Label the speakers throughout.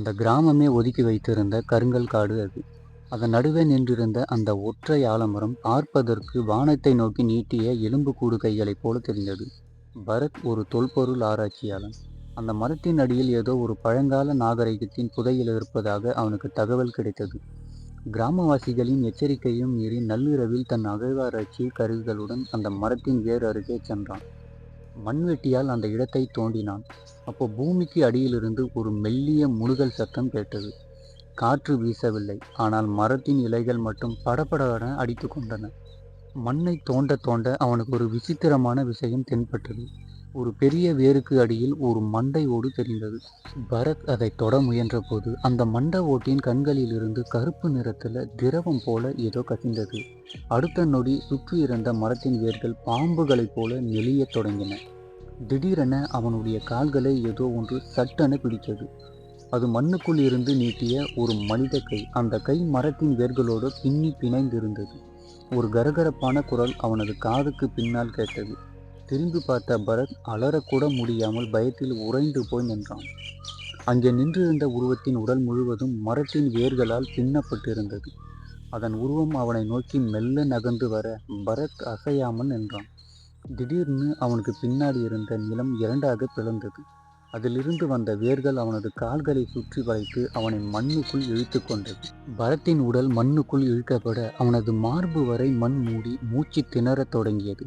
Speaker 1: அந்த கிராமமே ஒதுக்கி வைத்திருந்த கருங்கல் காடு அது. அதன் நடுவே நின்றிருந்த அந்த ஒற்றை ஆலமரம் பார்ப்பதற்கு வானத்தை நோக்கி நீட்டிய எலும்புக்கூடு கைகளைப் போல தெரிந்தது. பரத் ஒரு தொல்பொருள் ஆராய்ச்சியாளன். அந்த மரத்தின் அடியில் ஏதோ ஒரு பழங்கால நாகரிகத்தின் புதையல் இருப்பதாக அவனுக்கு தகவல் கிடைத்தது. கிராமவாசிகளின் எச்சரிக்கையும் மீறி நள்ளிரவில் தன் அகழ்வாராய்ச்சி கருவிகளுடன் அந்த மரத்தின் வேர் அருகே சென்றான். மண்வெட்டியால் அந்த இடத்தை தோண்டினான். அப்போ பூமிக்கு அடியிலிருந்து ஒரு மெல்லிய முணுகல் சத்தம் கேட்டது. காற்று வீசவில்லை, ஆனால் மரத்தின் இலைகள் மட்டும் படபடவென அடித்து கொண்டன. மண்ணை தோண்ட தோண்ட அவனுக்கு ஒரு விசித்திரமான விஷயம் தென்பட்டது. ஒரு பெரிய வேருக்கு அடியில் ஒரு மண்டை ஓடு தெரிந்தது. பரத் அதை தொட முயன்ற போது அந்த மண்டை ஓட்டின் கண்களிலிருந்து கருப்பு நிறத்துல திரவம் போல ஏதோ கசிந்தது. அடுத்த நொடி சுற்றி இருந்த மரத்தின் வேர்கள் பாம்புகளைப் போல நெளியத் தொடங்கின. திடீரென அவனுடைய கால்களை ஏதோ ஒன்று சட்டென பிடித்தது. அது மண்ணுக்குள் இருந்து நீட்டிய ஒரு மனித கை. அந்த கை மரத்தின் வேர்களோடு பின்னி பிணைந்திருந்தது. ஒரு கரகரப்பான குரல் அவனது காதுக்கு பின்னால் கேட்டது. திரும்பி பார்த்த பரத் அலறக்கூட முடியாமல் பயத்தில் உறைந்து போய் நின்றான். அங்கே நின்றிருந்த உருவத்தின் உடல் முழுவதும் மரத்தின் வேர்களால் பின்னப்பட்டிருந்தது. அதன் உருவம் அவனை நோக்கி மெல்ல நகர்ந்து வர பரத் அசையாமல் நின்றான். திடீர்னு அவனுக்கு பின்னாடி இருந்த நிலம் இரண்டாக பிளந்தது. அதிலிருந்து வந்த வேர்கள் அவனது கால்களை சுற்றி வளைத்து அவனை மண்ணுக்குள் இழுத்து கொண்டது. பரத்தின் உடல் மண்ணுக்குள் இழுக்கப்பட அவனது மார்பு வரை மண் மூடி மூச்சு திணறத் தொடங்கியது.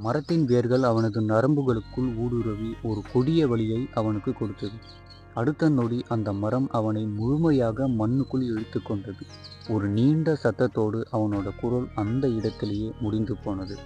Speaker 1: மரத்தின் வேர்கள் அவனது நரம்புகளுக்குள் ஊடுருவி ஒரு கொடிய வலியை அவனுக்கு கொடுத்தது. அடுத்த நொடி அந்த மரம் அவனை முழுமையாக மண்ணுக்குள் இழுத்து கொண்டது. ஒரு நீண்ட சத்தத்தோடு அவனோட குரல் அந்த இடத்திலேயே முடிந்து போனது.